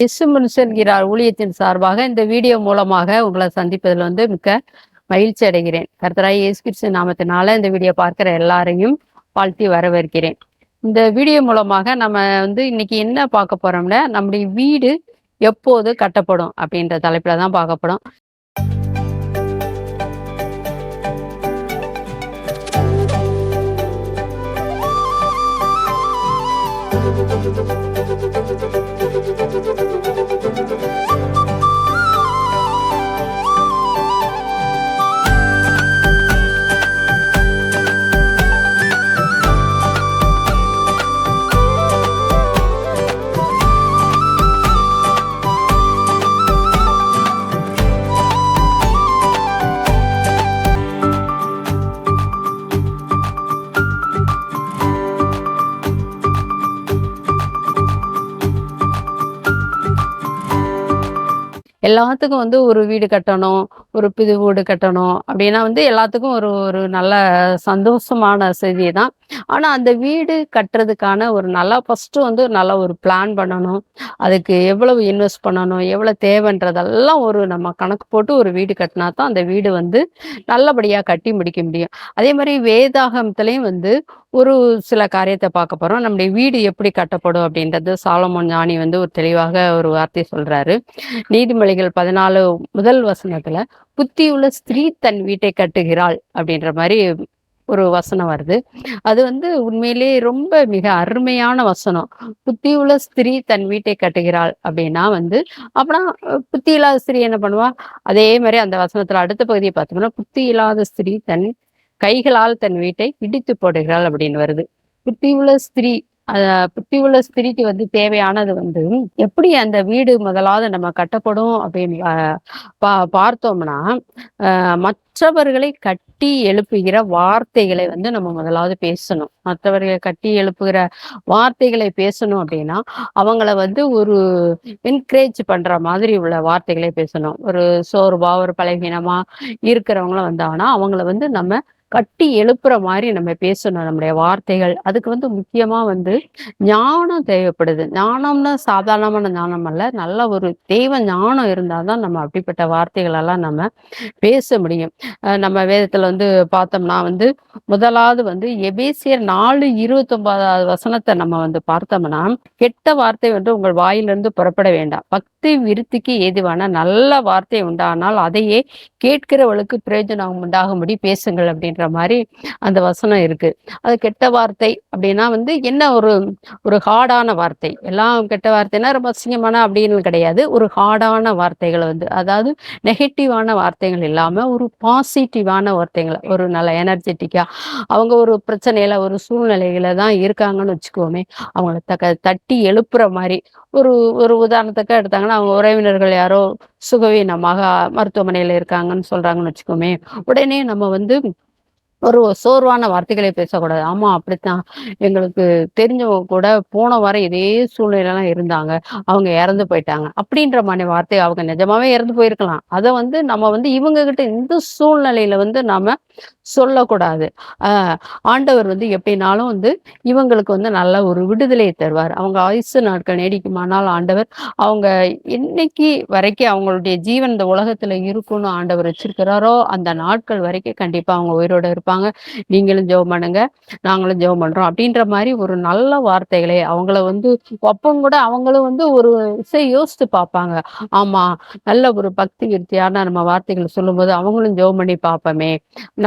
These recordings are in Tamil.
இயேசு மனுஷன்கிறார் ஊழியத்தின் சார்பாக இந்த வீடியோ மூலமாக உங்களை சந்திப்பதில் மிக்க மகிழ்ச்சி அடைகிறேன். கர்த்தராகிய இயேசு கிறிஸ்து நாமத்தினால இந்த வீடியோ பார்க்கிற எல்லாரையும் வாழ்த்தி வரவேற்கிறேன். இந்த வீடியோ மூலமாக நம்ம இன்னைக்கு என்ன பார்க்க போறோம்னா, நம்முடைய வீடு எப்போது கட்டப்படும் அப்படின்ற தலைப்பில் தான் பார்க்க போறோம். எல்லாத்துக்கும் ஒரு வீடு கட்டணும், ஒரு புது வீடு கட்டணும் அப்படின்னா எல்லாத்துக்கும் ஒரு ஒரு நல்ல சந்தோஷமான செய்தி தான். ஆனா அந்த வீடு கட்டுறதுக்கான ஒரு நல்லா ஃபர்ஸ்ட்டு நல்ல ஒரு பிளான் பண்ணணும். அதுக்கு எவ்வளவு இன்வெஸ்ட் பண்ணணும், எவ்வளவு தேவைன்றதெல்லாம் ஒரு நம்ம கணக்கு போட்டு ஒரு வீடு கட்டினா தான் அந்த வீடு நல்லபடியா கட்டி முடிக்க முடியும். அதே மாதிரி வேதாகமத்திலையும் ஒரு சில காரியத்தை பார்க்க போறோம். நம்முடைய வீடு எப்படி கட்டப்படும் அப்படின்றது சாலமோன் ஞானி ஒரு தெளிவாக ஒரு வார்த்தை சொல்றாரு. நீதிமொழிகள் 14 முதல் வசனத்துல புத்தியுள்ள ஸ்திரீ தன் வீட்டை கட்டுகிறாள் அப்படின்ற மாதிரி ஒரு வசனம் வருது. அது உண்மையிலேயே ரொம்ப மிக அருமையான வசனம். புத்தியுள்ள ஸ்திரீ தன் வீட்டை கட்டுகிறாள் அப்படின்னா அப்படின்னா புத்தி இல்லாத ஸ்திரீ என்ன பண்ணுவா? அதே மாதிரி அந்த வசனத்துல அடுத்த பகுதியை பார்த்தோம்னா, புத்தி இல்லாத ஸ்திரீ தன் கைகளால் தன் வீட்டை இடித்து போடுகிறாள் அப்படின்னு வருது. புத்தியுள்ள ஸ்திரீ புத்தி உள்ள ஸ்திரீக்கு தேவையானது எப்படி அந்த வீடு முதலாவது நம்ம கட்டப்படும் அப்படின்னு பார்த்தோம்னா, மற்றவர்களை கட்டி எழுப்புகிற வார்த்தைகளை நம்ம முதலாவது பேசணும். மற்றவர்களை கட்டி எழுப்புகிற வார்த்தைகளை பேசணும் அப்படின்னா, அவங்கள ஒரு என்கரேஜ் பண்ற மாதிரி உள்ள வார்த்தைகளை பேசணும். ஒரு சோர்வா ஒரு பலவீனமா இருக்கிறவங்களும் வந்தாங்கன்னா அவங்கள நம்ம கட்டி எழுப்புற மாதிரி நம்ம பேசணும் நம்முடைய வார்த்தைகள். அதுக்கு முக்கியமா ஞானம் தேவைப்படுது. ஞானம்னா சாதாரணமான ஞானம் அல்ல. நல்ல ஒரு தெய்வ ஞானம் இருந்தாதான் நம்ம அப்படிப்பட்ட வார்த்தைகள் எல்லாம் நம்ம பேச முடியும். நம்ம வேதத்துல பார்த்தோம்னா முதலாவது எபேசியர் 4:29 வசனத்தை நம்ம பார்த்தோம்னா, கெட்ட வார்த்தை உங்கள் வாயிலிருந்து புறப்பட வேண்டாம். பக்தி விருத்திக்கு ஏதுவான நல்ல வார்த்தை உண்டானால் அதையே கேட்கிறவளுக்கு பிரயோஜனம் உண்டாகும்படி பேசுங்கள் அப்படின்ற மாதிரி அந்த வசனம் இருக்கு. அது கெட்ட வார்த்தை அப்படின்னா என்ன ஒரு ஒரு ஹார்டான வார்த்தை. எல்லாம் கெட்ட வார்த்தைன்னா ரொம்ப அசிங்கமான அப்படின்னு கிடையாது. ஒரு ஹார்டான வார்த்தைகள் அதாவது நெகட்டிவான வார்த்தைகள் இல்லாம ஒரு பாசிட்டிவான வார்த்தைகள், ஒரு நல்ல எனர்ஜெட்டிக்கா அவங்க ஒரு பிரச்சனையில ஒரு சூழ்நிலையில தான் இருக்காங்கன்னு வச்சுக்கோமே, அவங்கள தட்டி எழுப்புற மாதிரி ஒரு ஒரு உதாரணத்துக்கு எடுத்தாங்கன்னா, அவங்க உறவினர்கள் யாரோ சுகவீனமாக மருத்துவமனையில இருக்காங்கன்னு சொல்றாங்கன்னு வச்சுக்கோமே, உடனே நம்ம ஒரு சோர்வான வார்த்தைகளை பேசக்கூடாது. ஆமா அப்படித்தான், எங்களுக்கு தெரிஞ்சவங்க கூட போன வாரம் இதே சூழ்நிலைலாம் இருந்தாங்க, அவங்க இறந்து போயிட்டாங்க அப்படின்ற மாதிரி வார்த்தை. அவங்க நிஜமாவே இறந்து போயிருக்கலாம். அதை நம்ம இவங்க கிட்ட இந்த சூழ்நிலையில நாம சொல்லக்கூடாது. ஆண்டவர் எப்படினாலும் இவங்களுக்கு நல்ல ஒரு விடுதலையை தருவார். அவங்க ஆயுசு நாட்கள் நீடிக்குமானால் ஆண்டவர் அவங்க என்னைக்கு வரைக்கும் அவங்களுடைய ஜீவன் இந்த உலகத்துல இருக்கும்னு ஆண்டவர் வச்சிருக்கிறாரோ அந்த நாட்கள் வரைக்கும் கண்டிப்பா அவங்க உயிரோட இருப்பாங்க. நீங்களும் ஜெபம் பண்ணுங்க, நாங்களும் ஜெபம் பண்றோம் அப்படின்ற மாதிரி ஒரு நல்ல வார்த்தைகளே அவங்கள ஒப்பம் கூட அவங்களும் ஒரு யோசித்து பார்ப்பாங்க. ஆமா, நல்ல ஒரு பக்தி விருத்தியான நம்ம வார்த்தைகள் சொல்லும்போது அவங்களும் ஜெபம் பண்ணி பார்ப்போமே,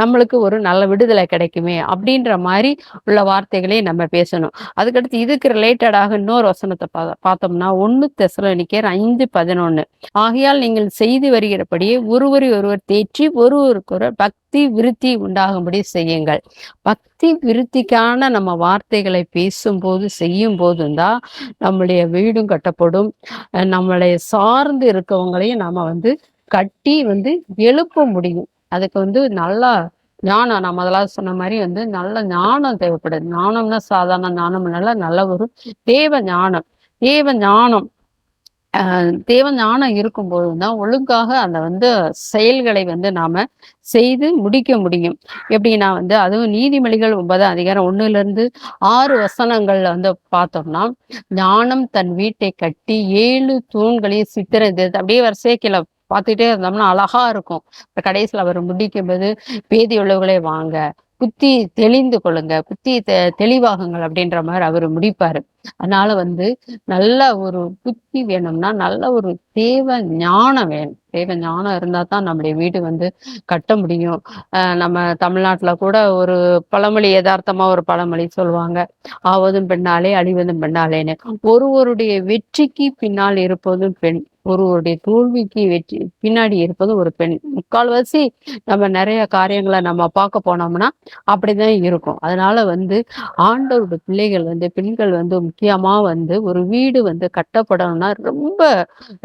நம்மளுக்கு ஒரு நல்ல விடுதலை கிடைக்குமே அப்படின்ற மாதிரி உள்ள வார்த்தைகளே நம்ம பேசணும். அதுக்கடுத்து இதுக்கு ரிலேட்டடாக இன்னொரு வசனத்தை பார்த்தோம்னா 1 தெசலோனிக்கேயர் 5:11, ஆகையால் நீங்கள் செய்து வருகிறபடியே ஒருவரை ஒருவர் தேற்றி ஒருவருக்கு பக்தி விருத்தி உண்டாகும்படி செய்யுங்கள். பக்தி விருத்திக்கான நம்ம வார்த்தைகளை பேசும்போது செய்யும் போதும் தான் நம்முடைய வீடும் கட்டப்படும். நம்மளை சார்ந்து இருக்கவங்களையும் நாம கட்டி எழுப்ப முடியும். அதுக்கு நல்லா ஞானம், நான் முதலாவது சொன்ன மாதிரி நல்ல ஞானம் தேவைப்படுது. ஞானம்னா சாதாரண ஞானம் இல்ல, நல்ல ஒரு தேவ ஞானம். தேவ ஞானம் தேவ ஞானம் இருக்கும்போது தான் ஒழுங்காக அந்த வந்து செயல்களை வந்து நாம செய்து முடிக்க முடியும். எப்படின்னா வந்து அதுவும் நீதிமொழிகள் 9 அதிகாரம் 1லிருந்து 6 வசனங்கள்ல வந்து பார்த்தோம்னா, ஞானம் தன் வீட்டை கட்டி 7 தூண்களையும் சித்திரது அப்படியே வரிசையா கீழ பார்த்துட்டே இருந்தோம்னா அழகா இருக்கும். இப்ப கடைசியில அவர் முடிக்கும்போது, "பேதியுள்ளவர்களே வாங்க, புத்தி தெளிந்து கொள்ளுங்க, புத்தி தெளிவாகுங்கள்" அப்படின்ற மாரி அவரு முடிப்பாரு. அதனால வந்து நல்ல ஒரு புத்தி வேணும்னா, நல்ல ஒரு தேவ ஞானம் வேணும். தேவ ஞானம் இருந்தா தான் நம்முடைய வீடு வந்து கட்ட முடியும். நம்ம தமிழ்நாட்டுல கூட ஒரு பழமொழி எதார்த்தமா ஒரு பழமொழி சொல்லுவாங்க. "ஆவதும் பெண்ணாலே, அழிவதும் பெண்ணாலேன்னு." ஒருவருடைய வெற்றிக்கு பின்னால் இருப்பதும் பெண். ஒருவருடைய தோல்விக்கு பின்னாடி இருப்பது ஒரு பெண். முக்கால்வாசி நம்ம நெறைய காரியங்கள நம்ம பார்க்க போனோம்னா, அப்படிதான் இருக்கும். அதனால வந்து ஆண்டவருடைய பிள்ளைகள் வந்து பெண்கள் வந்து முக்கியமா வந்து ஒரு வீடு வந்து கட்டப்படணும்னா ரொம்ப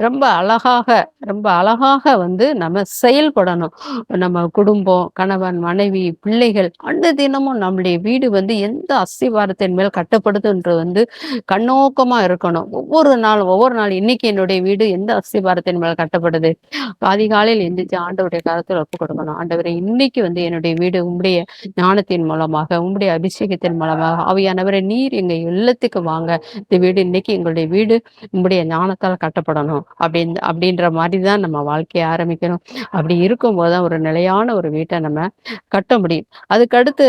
ரொம்ப அழகாக ரொம்ப அழகாக வந்து நம்ம செயல்படணும். நம்ம குடும்பம், கணவன், மனைவி, பிள்ளைகள் தினமும் நம்முடைய வீடு வந்து எந்த அஸ்திவாரத்தின் மேல் கட்டப்படுதுன்ற வந்து கண்ணோக்கமா இருக்கணும். ஒவ்வொரு நாள் இன்னைக்கு என்னுடைய வீடு எந்த அஸ்திவாரத்தின் மேல் கட்டப்படுது. அதிகாலையில் எந்திரிச்சு ஆண்டவருடைய கரத்துல ஒப்புக் கொடுக்கணும். ஆண்டவரே இன்னைக்கு வந்து என்னுடைய வீடு உம்முடைய ஞானத்தின் மூலமாக, உம்முடைய அபிஷேகத்தின் மூலமாக, ஆவியானவரே நீர் எங்க இல்லத்துக்கு வாங்க. இந்த வீடு இன்னைக்கு எங்களுடைய வீடு உம்முடைய ஞானத்தால் கட்டப்படணும். அப்படின்ற மாரி தான் நம்ம வாழ்க்கைய ஆரம்பிக்கணும். அப்படி இருக்கும்போது தான் ஒரு நிலையான ஒரு வீட்ட நம்ம கட்ட முடியும். அதுக்கடுத்து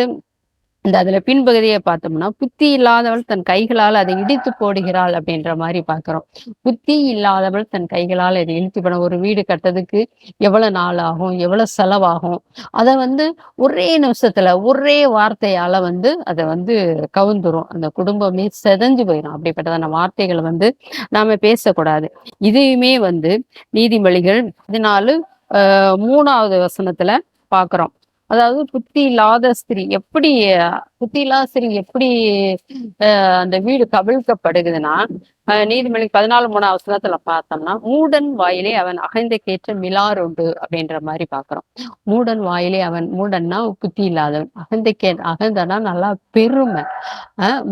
அதுல பின்பகுதிய பார்த்தோம்னா, "புத்தி இல்லாதவள் தன் கைகளால் அதை இடித்து போடுகிறாள்" அப்படின்ற மாரி பார்க்கிறோம். புத்தி இல்லாதவள் தன் கைகளால் இதை இடித்து போட ஒரு வீடு கட்டுறதுக்கு எவ்வளவு நாள் ஆகும்? எவ்வளவு செலவாகும்? அத வந்து ஒரே நிமிஷத்துல, ஒரே வார்த்தையால வந்து அத வந்து கவுந்துரும். அந்த குடும்பமே சிதைஞ்சு போயிரும். அப்படிப்பட்டதான வார்த்தைகள வந்து நாம பேசக்கூடாது. இதையுமே வந்து நீதிமொழிகள் 14 3வது வசனத்துல பார்க்கிறோம். அதாவது புத்தி இல்லாத ஸ்திரீ எப்படி அந்த வீடு கவிழ்க்கப்படுகுதுன்னா, நீதிமொழி 14 3வது வசனத்துல பார்த்தோம்னா, "மூடன் வாயிலே அவன் அகந்தைக்கேற்ற மிலாறு உண்டு" அப்படின்ற மாரி பார்க்கிறோம். மூடன்னா புத்தி இல்லாதவன். அகந்தனா நல்லா பெருமை.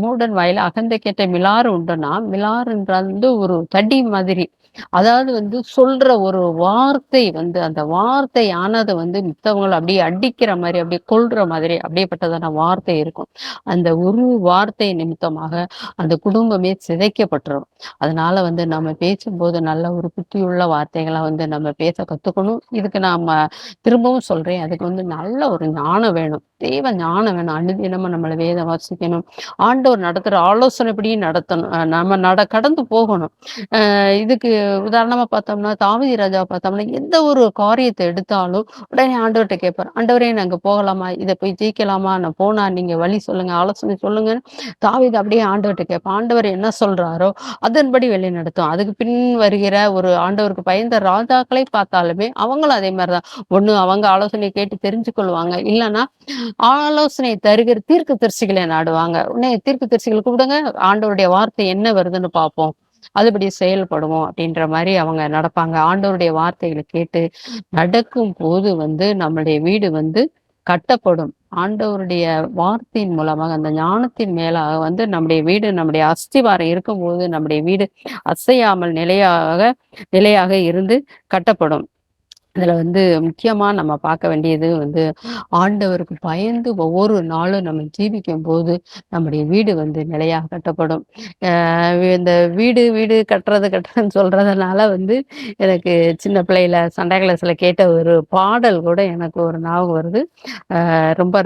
மூடன் வாயில அகந்தைக்கேற்ற மிலாறு உண்டுன்னா, மிலாறுன்றது வந்து ஒரு தடி மாதிரி. அதாவது வந்து சொல்ற ஒரு வார்த்தை வந்து அந்த வார்த்தையானது வந்து மித்தவங்கள அப்படியே அடிக்கிற மாரி, அப்படியே கொல்ற மாதிரி அப்படியேப்பட்டதான வார்த்தை இருக்கும். அந்த ஒரு வார்த்தை நிமித்தமாக அந்த குடும்பமே சிதைக்கப்பட்டுரும். அதனால வந்து நம்ம பேசும்போது நல்ல ஒரு புத்தியுள்ள வார்த்தைகள வந்து நம்ம பேச கத்துக்கணும். இதுக்கு நாம திரும்பவும் சொல்றேன். அதுக்கு வந்து நல்ல ஒரு ஞானம் வேணும். தேவ ஞானம் வேணும். அனுதினமும் நம்மள வேதம் வாசிக்கணும். ஆண்டவர் நடத்துற ஆலோசனைப்படி நடத்தணும். நம்ம கடந்து போகணும். இதுக்கு உதாரணமா பார்த்தோம்னா, தாவீது ராஜாவ பார்த்தோம்னா, எந்த ஒரு காரியத்த எடுத்தாலும் உடனே ஆண்டவர்ட்ட கேட்பாரு. "ஆண்டவரே நான் அங்க போகலாமா? இத போய் ஜெயிக்கலாமா? நான் போனா நீங்க வழி சொல்லுங்க, ஆலோசனை சொல்லுங்கன்னு" தாவீது அப்படியே ஆண்டவர்ட்ட கேட்பான். ஆண்டவர் என்ன சொல்றாரோ, அதன்படி வழிநடத்தும். அதுக்கு பின் வருகிற ஒரு ஆண்டவருக்கு பயந்த ராஜாக்களை பார்த்தாலுமே, அவங்களும் அதே மாரி தான். ஒண்ணு அவங்க ஆலோசனை கேட்டு தெரிஞ்சு கொள்வாங்க. இல்லன்னா, ஆலோசனை தருகிற தீர்க்கதரிசிகளை நாடுவாங்க. உடனே தீர்க்கதரிசிகள கூப்பிடுங்க, ஆண்டவருடைய வார்த்தை என்ன வருதுன்னு பார்ப்போம். அதுபடி செயல்படுவோம் அப்படின்ற மாரி அவங்க நடப்பாங்க. ஆண்டவருடைய வார்த்தைகள கேட்டு நடக்கும்போது வந்து நம்முடைய வீடு வந்து கட்டப்படும். ஆண்டவருடைய வார்த்தையின் மூலமாக அந்த ஞானத்தின் மேலாக வந்து நம்முடைய வீடு நம்முடைய அஸ்திவாரம் இருக்கும்போது நம்முடைய வீடு அசையாமல் நிலையாக இருந்து கட்டப்படும். இதுல வந்து முக்கியமா நம்ம பார்க்க வேண்டியது வந்து ஆண்டவருக்கு பயந்து ஒவ்வொரு நாளும் நம்ம ஜீவிக்கும்போது நம்முடைய வீடு வந்து நிலையாக கட்டப்படும். இந்த வீடு வீடு கட்டுறதுன்னு சொல்றதுனால வந்து எனக்கு சின்ன பிள்ளையில சண்டே கிளாஸ்ல கேட்ட ஒரு பாடல் கூட எனக்கு ஒரு ஞாபகம் வருது. ரொம்ப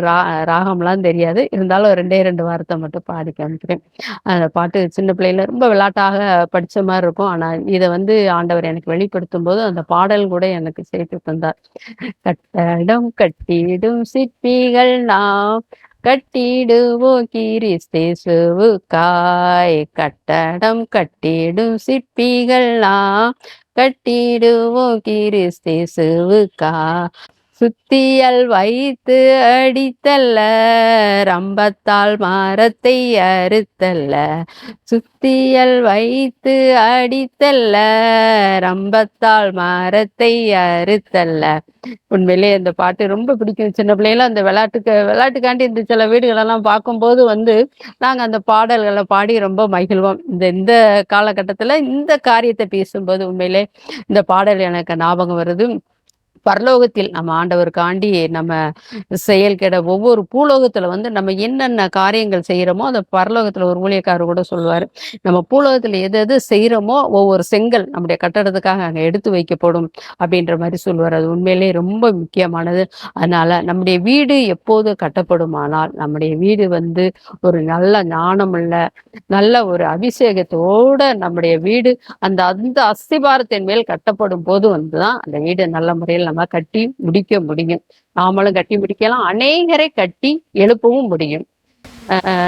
ராகம்லாம் தெரியாது. இருந்தாலும் 2 வார்த்தை மட்டும் பாடி காமிக்கிறேன். அந்த பாட்டு சின்ன பிள்ளையில ரொம்ப விளையாட்டாக படிச்ச மாரி இருக்கும். ஆனா இத வந்து ஆண்டவர் எனக்கு வெளிப்படுத்தும்போது அந்த பாடல் கூட எனக்கு சேர்த்து தந்தார். கட்டடம் கட்டிடும் சிற்பிகள் நாம் கட்டிடுவோம் கிறிஸ்தேசுவுக்காய். கட்டடம் கட்டிடும் சிற்பிகள் நாம் கட்டிடுவோம் கிறிஸ்தேசுவுக்காய். சுத்தியல் வைத்து அடித்தல்ல, ரம்பத்தால் மரத்தை அறுத்தல்ல. சுத்தியல் வைத்து அடித்தல்ல, ரம்பத்தால் மரத்தை அறுத்தல்ல. உண்மையிலேயே இந்த பாட்டு ரொம்ப பிடிக்கும். சின்ன பிள்ளைல அந்த விளையாட்டுக்காண்டி இந்த சில வீடுகளெல்லாம் பார்க்கும்போது நாங்க அந்த பாடல்கள பாடி ரொம்ப மகிழ்வோம். இந்த இந்த காலகட்டத்தில இந்த காரியத்த பேசும்போது உண்மையிலே இந்த பாடல் எனக்கு ஞாபகம் வருது. பரலோகத்தில் நம்ம ஆண்டவருக்காண்டி நம்ம செயல்கிட ஒவ்வொரு பூலோகத்துல நம்ம என்னென்ன காரியங்கள் செய்யறோமோ அந்த பரலோகத்துல ஒரு ஊழியக்காரர் கூட சொல்லுவாரு. நம்ம பூலோகத்துல எது எது செய்யறோமோ ஒவ்வொரு செங்கல் நம்முடைய கட்டடத்துக்காக அங்க எடுத்து வைக்கப்படும் அப்படின்ற மாதிரி சொல்லுவார். அது உண்மையிலேயே ரொம்ப முக்கியமானது. அதனால நம்முடைய வீடு எப்போது கட்டப்படுமானால் நம்முடைய வீடு ஒரு நல்ல ஞானமுள்ள நல்ல ஒரு அபிஷேகத்தோட நம்முடைய வீடு அந்த அந்த அஸ்திபாரத்தின் மேல் கட்டப்படும் போது தான் அந்த வீடு நல்ல முறையில் நம்ம கட்டி முடிக்க முடியும். நாமளும் கட்டி முடிக்கலாம், அநேகரை கட்டி எழுப்பவும் முடியும்.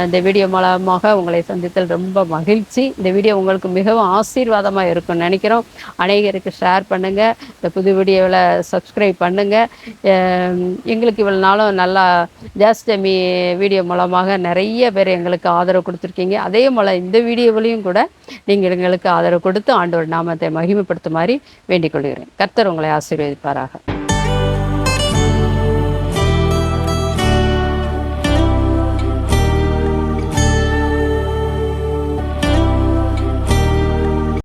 இந்த வீடியோ மூலமாக உங்களை சந்தித்தல் ரொம்ப மகிழ்ச்சி. இந்த வீடியோ உங்களுக்கு மிகவும் ஆசீர்வாதமாக இருக்கும்னு நினைக்கிறோம். அநேகருக்கு ஷேர் பண்ணுங்கள். இந்த புது வீடியோவில் சப்ஸ்கிரைப் பண்ணுங்கள். எங்களுக்கு இவ்வளோ நாளும் நல்லா ஜாஸ்டமி வீடியோ மூலமாக நிறைய பேர் எங்களுக்கு ஆதரவு கொடுத்துருக்கீங்க. அதே போல் இந்த வீடியோவிலையும் கூட நீங்கள் எங்களுக்கு ஆதரவு கொடுத்து ஆண்டவர் நாமத்தை மகிமைப்படுத்துமாறு வேண்டிக் கொள்கிறேன். கர்த்தர் உங்களை ஆசீர்வதிப்பாராக.